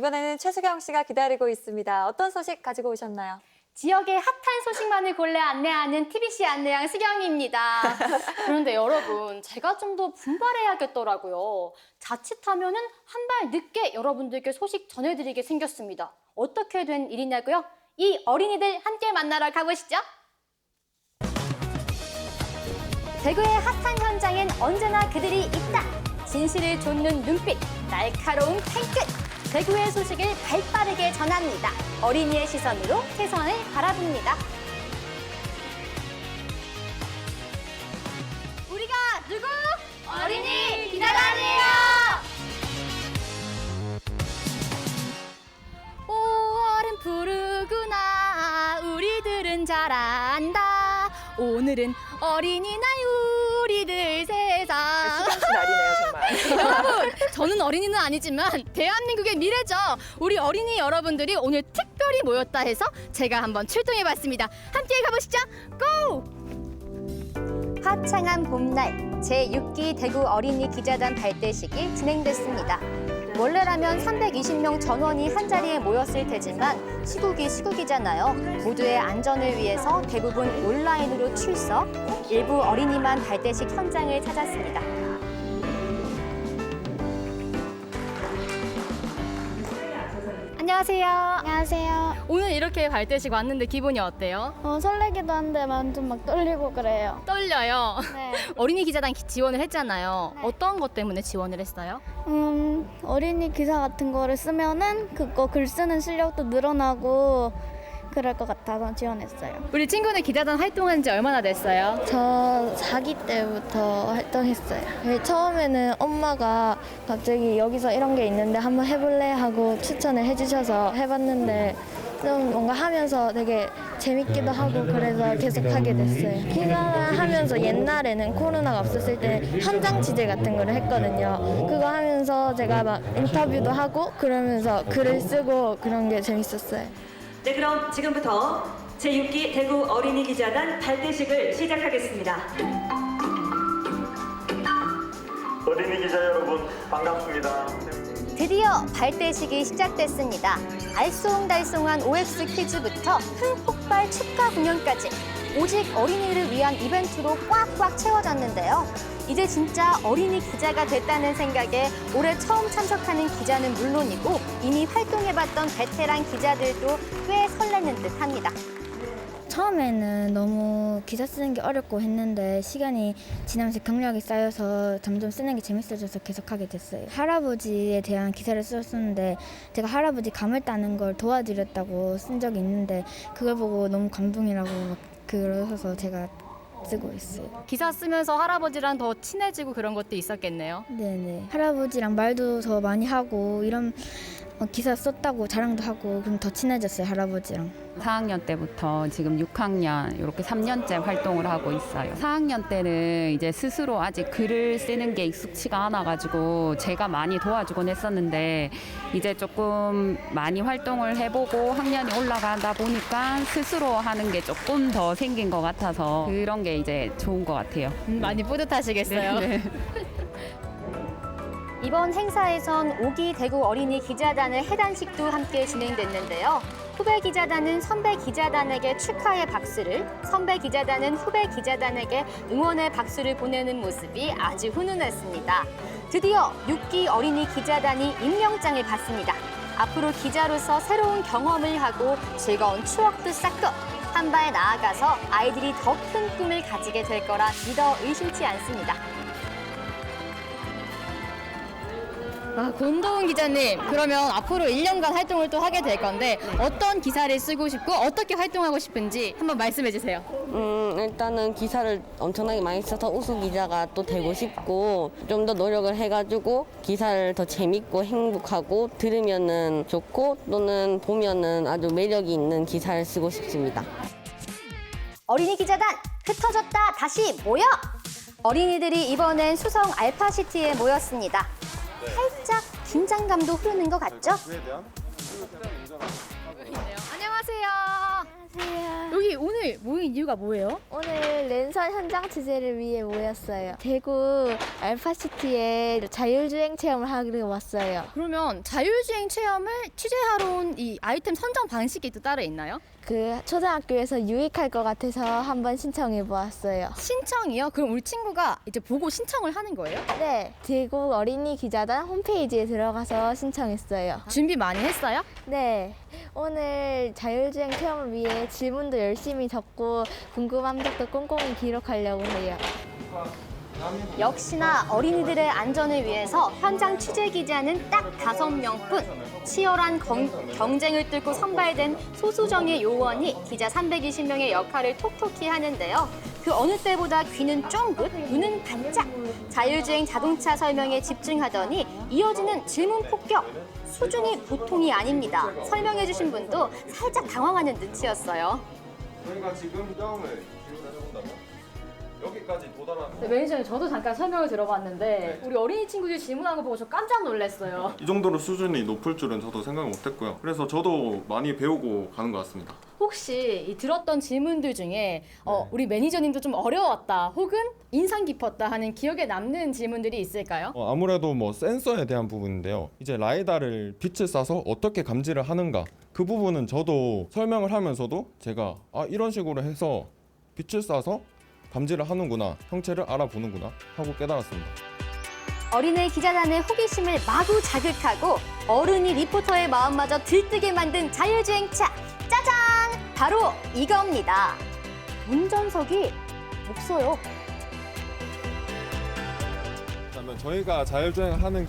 이번에는 최수경 씨가 기다리고 있습니다. 어떤 소식 가지고 오셨나요? 지역의 핫한 소식만을 골라 안내하는 TBC 안내양 수경입니다. 그런데 여러분, 제가 좀 더 분발해야겠더라고요. 자칫하면은 한 발 늦게 여러분들께 소식 전해드리게 생겼습니다. 어떻게 된 일이냐고요? 이 어린이들 함께 만나러 가보시죠. 대구의 핫한 현장엔 언제나 그들이 있다. 진실을 좇는 눈빛, 날카로운 팔끝. 대구의 소식을 발빠르게 전합니다. 어린이의 시선으로 세상을 바라봅니다. 우리가 누구? 어린이 기자단이에요. 5월은 푸르구나. 우리들은 잘 안다. 오늘은 어린이날 우리들 세상. 수경 씨 날이네요, 정말. 여러분, 저는 어린이는 아니지만 대한민국의 미래죠. 우리 어린이 여러분들이 오늘 특별히 모였다 해서 제가 한번 출동해봤습니다. 함께 가보시죠. 고! 화창한 봄날, 제6기 대구 어린이 기자단 발대식이 진행됐습니다. 원래라면 320명 전원이 한자리에 모였을 테지만 시국이 시국이잖아요. 모두의 안전을 위해서 대부분 온라인으로 출석, 일부 어린이만 발대식 현장을 찾았습니다. 안녕하세요. 안녕하세요. 오늘 이렇게 발대식 왔는데 기분이 어때요? 설레기도 한데 좀 막 떨리고 그래요. 떨려요. 네. 어린이 기자단 지원을 했잖아요. 네. 어떤 것 때문에 지원을 했어요? 어린이 기사 같은 거를 쓰면은 그거 글 쓰는 실력도 늘어나고 그럴 것 같아서 지원했어요. 우리 친구는 기자단 활동한 지 얼마나 됐어요? 저 4기 때부터 활동했어요. 처음에는 엄마가 갑자기 여기서 이런 게 있는데 한번 해볼래 하고 추천을 해주셔서 해봤는데 좀 뭔가 하면서 되게 재밌기도 하고 그래서 계속 하게 됐어요. 기자를 하면서 옛날에는 코로나가 없었을 때 현장 취재 같은 거를 했거든요. 그거 하면서 제가 막 인터뷰도 하고 그러면서 글을 쓰고 그런 게 재밌었어요. 네, 그럼 지금부터 제6기 대구 어린이 기자단 발대식을 시작하겠습니다. 어린이 기자 여러분 반갑습니다. 드디어 발대식이 시작됐습니다. 알쏭달쏭한 OX 퀴즈부터 흥폭발 축하 공연까지 오직 어린이를 위한 이벤트로 꽉꽉 채워졌는데요. 이제 진짜 어린이 기자가 됐다는 생각에 올해 처음 참석하는 기자는 물론이고 이미 활동해봤던 베테랑 기자들도 꽤 설레는 듯합니다. 처음에는 너무 기사 쓰는 게 어렵고 했는데 시간이 지나면서 경력이 쌓여서 점점 쓰는 게 재밌어져서 계속하게 됐어요. 할아버지에 대한 기사를 썼었는데 제가 할아버지 감을 따는 걸 도와드렸다고 쓴 적이 있는데 그걸 보고 너무 감동이라고 막 그러셔서 제가 쓰고 있어요. 기사 쓰면서 할아버지랑 더 친해지고 그런 것도 있었겠네요. 네네. 할아버지랑 말도 더 많이 하고 이런 기사 썼다고 자랑도 하고 그럼 더 친해졌어요, 할아버지랑. 4학년 때부터 지금 6학년 이렇게 3년째 활동을 하고 있어요. 4학년 때는 이제 스스로 아직 글을 쓰는 게 익숙치가 않아가지고 제가 많이 도와주곤 했었는데 이제 조금 많이 활동을 해보고 학년이 올라가다 보니까 스스로 하는 게 조금 더 생긴 것 같아서 그런 게 이제 좋은 것 같아요. 많이 뿌듯하시겠어요. 네. 이번 행사에선 5기 대구 어린이 기자단의 해단식도 함께 진행됐는데요. 후배 기자단은 선배 기자단에게 축하의 박수를, 선배 기자단은 후배 기자단에게 응원의 박수를 보내는 모습이 아주 훈훈했습니다. 드디어 6기 어린이 기자단이 임명장을 받습니다. 앞으로 기자로서 새로운 경험을 하고 즐거운 추억도 쌓고 한 발 나아가서 아이들이 더 큰 꿈을 가지게 될 거라 믿어 의심치 않습니다. 권도훈 기자님, 그러면 앞으로 1년간 활동을 또 하게 될 건데 어떤 기사를 쓰고 싶고 어떻게 활동하고 싶은지 한번 말씀해 주세요. 일단은 기사를 엄청나게 많이 써서 우수 기자가 또 되고 싶고 좀 더 노력을 해가지고 기사를 더 재밌고 행복하고 들으면은 좋고 또는 보면은 아주 매력이 있는 기사를 쓰고 싶습니다. 어린이 기자단 흩어졌다 다시 모여! 어린이들이 이번엔 수성 알파시티에 모였습니다. 살짝 긴장감도 흐르는 것 같죠? 안녕하세요. 여기 오늘 모인 이유가 뭐예요? 오늘 랜선 현장 취재를 위해 모였어요. 대구 알파시티에 자율주행 체험을 하기로 왔어요. 그러면 자율주행 체험을 취재하러 온 이 아이템 선정 방식이 또 따로 있나요? 그 초등학교에서 유익할 것 같아서 한번 신청해 보았어요. 신청이요? 그럼 우리 친구가 이제 보고 신청을 하는 거예요? 네, 대구 어린이 기자단 홈페이지에 들어가서 신청했어요. 준비 많이 했어요? 네, 오늘 자율주행 체험을 위해 질문도 열심히 적고 궁금한 점도 꼼꼼히 기록하려고 해요. 역시나 어린이들의 안전을 위해서 현장 취재 기자는 딱 5명뿐. 치열한 경쟁을 뚫고 선발된 소수정예 요원이 기자 320명의 역할을 톡톡히 하는데요. 그 어느 때보다 귀는 쫑긋, 눈은 반짝. 자율주행 자동차 설명에 집중하더니 이어지는 질문 폭격. 수준이 보통이 아닙니다. 설명해주신 분도 살짝 당황하는 눈치였어요. 저희가 지금 시험을 기울여본다면 여기까지 도달하는 네, 매니저님 저도 잠깐 설명을 들어봤는데 우리 어린이 친구들이 질문한 거 보고 저 깜짝 놀랐어요. 이 정도로 수준이 높을 줄은 저도 생각 못했고요. 그래서 저도 많이 배우고 가는 것 같습니다. 혹시 이 들었던 질문들 중에 우리 매니저님도 좀 어려웠다 혹은 인상 깊었다 하는 기억에 남는 질문들이 있을까요? 아무래도 뭐 센서에 대한 부분인데요. 이제 라이다를 빛을 쏴서 어떻게 감지를 하는가 그 부분은 저도 설명을 하면서도 제가 이런 식으로 해서 빛을 쏴서 감지를 하는구나, 형체를 알아보는구나 하고 깨달았습니다. 어린이 기자단의 호기심을 마구 자극하고 어른이 리포터의 마음마저 들뜨게 만든 자율주행차. 짜잔! 바로 이겁니다. 운전석이 없어요. 그러면 저희가 자율주행하는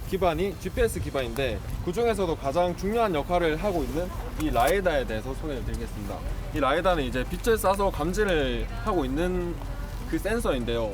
기반이 GPS 기반인데 그 중에서도 가장 중요한 역할을 하고 있는 이 라이다에 대해서 소개를 드리겠습니다. 이 라이다는 이제 빛을 쏴서 감지를 하고 있는 그 센서인데요.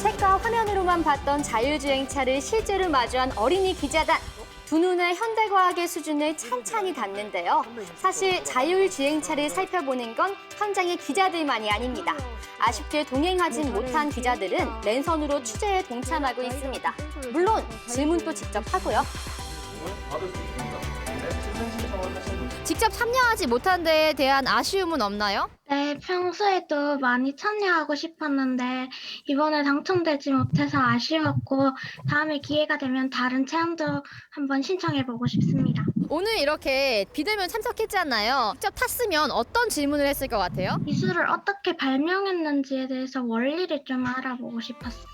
책과 화면으로만 봤던 자율주행차를 실제로 마주한 어린이 기자단. 두 눈에 현대과학의 수준을 찬찬히 닿는데요. 사실 자율주행차를 살펴보는 건 현장의 기자들만이 아닙니다. 아쉽게 동행하진 못한 기자들은 랜선으로 취재에 동참하고 있습니다. 물론 질문도 직접 하고요. 직접 참여하지 못한 데에 대한 아쉬움은 없나요? 네, 평소에도 많이 참여하고 싶었는데 이번에 당첨되지 못해서 아쉬웠고 다음에 기회가 되면 다른 체험도 한번 신청해보고 싶습니다. 오늘 이렇게 비대면 참석했잖아요. 직접 탔으면 어떤 질문을 했을 것 같아요? 기술을 어떻게 발명했는지에 대해서 원리를 좀 알아보고 싶었어요.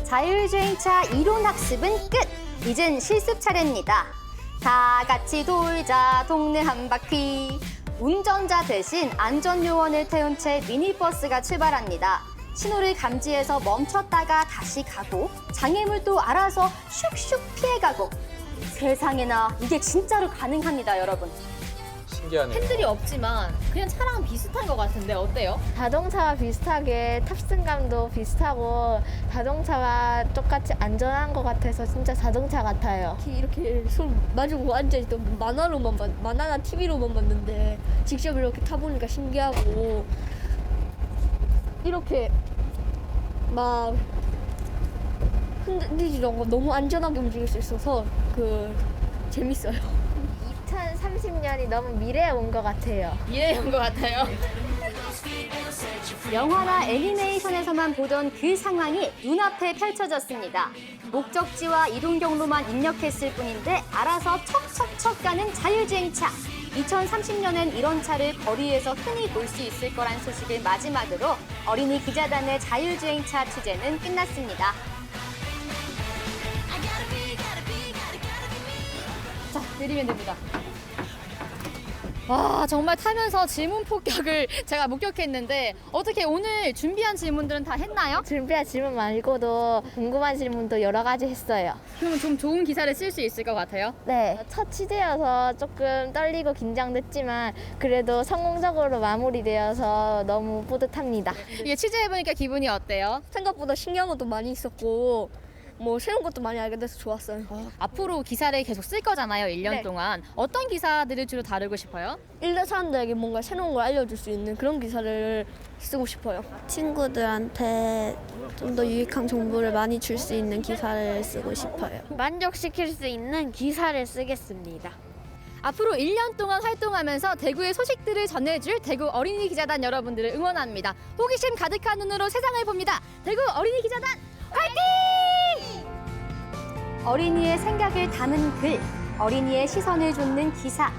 자율주행차 이론 학습은 끝! 이젠 실습 차례입니다. 다 같이 돌자 동네 한 바퀴. 운전자 대신 안전요원을 태운 채 미니버스가 출발합니다. 신호를 감지해서 멈췄다가 다시 가고 장애물도 알아서 슉슉 피해가고. 세상에나 이게 진짜로 가능합니다, 여러분. 신기하네요. 핸들이 없지만 그냥 차랑 비슷한 것 같은데 어때요? 자동차와 비슷하게 탑승감도 비슷하고 자동차와 똑같이 안전한 것 같아서 진짜 자동차 같아요. 이렇게 손 마주고 앉아있던 만화나 TV로만 봤는데 직접 이렇게 타보니까 신기하고 이렇게 막 흔들리지도 않고 너무 안전하게 움직일 수 있어서 재밌어요. 2030년이 너무 미래에 온 것 같아요. 미래에 온 것 같아요. 영화나 애니메이션에서만 보던 그 상황이 눈앞에 펼쳐졌습니다. 목적지와 이동 경로만 입력했을 뿐인데 알아서 척척척 가는 자율주행차. 2030년엔 이런 차를 거리에서 흔히 볼 수 있을 거란 소식을 마지막으로 어린이 기자단의 자율주행차 취재는 끝났습니다. 자, 내리면 됩니다. 와, 정말 타면서 질문 폭격을 제가 목격했는데 어떻게 오늘 준비한 질문들은 다 했나요? 준비한 질문 말고도 궁금한 질문도 여러 가지 했어요. 그러면 좀 좋은 기사를 쓸 수 있을 것 같아요? 네, 첫 취재여서 조금 떨리고 긴장됐지만 그래도 성공적으로 마무리되어서 너무 뿌듯합니다. 이게 취재해보니까 기분이 어때요? 생각보다 신기한 것도 많이 있었고 새로운 것도 많이 알게 돼서 좋았어요. 앞으로 기사를 계속 쓸 거잖아요, 1년 네. 동안. 어떤 기사들을 주로 다루고 싶어요? 일반 사람들에게 뭔가 새로운 걸 알려줄 수 있는 그런 기사를 쓰고 싶어요. 친구들한테 좀 더 유익한 정보를 많이 줄 수 있는 기사를 쓰고 싶어요. 만족시킬 수 있는 기사를 쓰겠습니다. 앞으로 1년 동안 활동하면서 대구의 소식들을 전해줄 대구 어린이 기자단 여러분들을 응원합니다. 호기심 가득한 눈으로 세상을 봅니다. 대구 어린이 기자단 화이팅! 어린이의 생각을 담은 글, 어린이의 시선을 좇는 기사.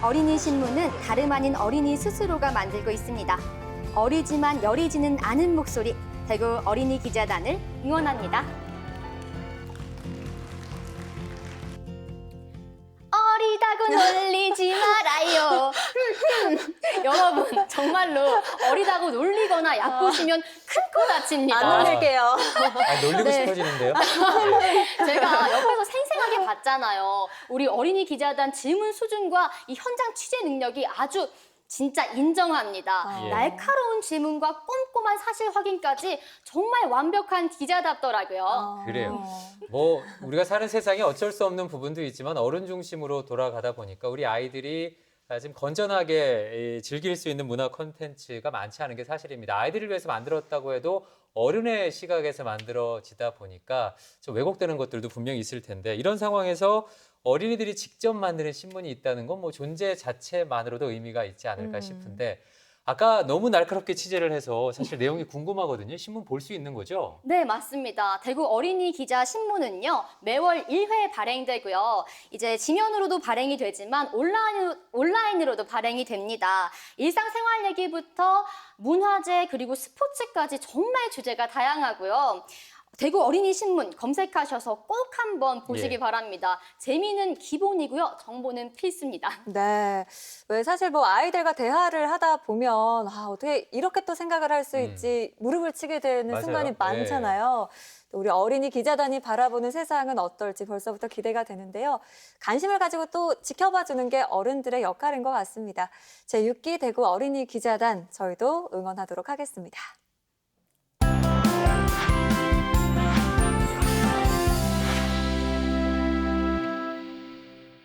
어린이 신문은 다름 아닌 어린이 스스로가 만들고 있습니다. 어리지만 여리지는 않은 목소리, 대구 어린이 기자단을 응원합니다. 어리다고 놀리지 말아요. 여러분, 정말로 어리다고 놀리거나 얕보시면 큰 코 다칩니다. 안 놀릴게요. 아, 놀리고 네. 싶어지는데요? 제가 옆에서 생생하게 봤잖아요. 우리 어린이 기자단 질문 수준과 이 현장 취재 능력이 아주 진짜 인정합니다. 예. 날카로운 질문과 꼼꼼한 사실 확인까지 정말 완벽한 기자답더라고요. 그래요. 뭐 우리가 사는 세상에 어쩔 수 없는 부분도 있지만 어른 중심으로 돌아가다 보니까 우리 아이들이 지금 건전하게 즐길 수 있는 문화 콘텐츠가 많지 않은 게 사실입니다. 아이들을 위해서 만들었다고 해도 어른의 시각에서 만들어지다 보니까 좀 왜곡되는 것들도 분명히 있을 텐데 이런 상황에서 어린이들이 직접 만드는 신문이 있다는 건 뭐 존재 자체만으로도 의미가 있지 않을까 싶은데 아까 너무 날카롭게 취재를 해서 사실 내용이 궁금하거든요. 신문 볼 수 있는 거죠? 네, 맞습니다. 대구 어린이 기자 신문은요, 매월 1회 발행되고요. 이제 지면으로도 발행이 되지만 온라인으로도 발행이 됩니다. 일상생활 얘기부터 문화재 그리고 스포츠까지 정말 주제가 다양하고요. 대구 어린이 신문 검색하셔서 꼭 한번 보시기 바랍니다. 재미는 기본이고요. 정보는 필수입니다. 네. 왜 사실 뭐 아이들과 대화를 하다 보면 어떻게 이렇게 또 생각을 할 수 있지 무릎을 치게 되는 맞아요. 순간이 많잖아요. 또 우리 어린이 기자단이 바라보는 세상은 어떨지 벌써부터 기대가 되는데요. 관심을 가지고 또 지켜봐 주는 게 어른들의 역할인 것 같습니다. 제6기 대구 어린이 기자단 저희도 응원하도록 하겠습니다.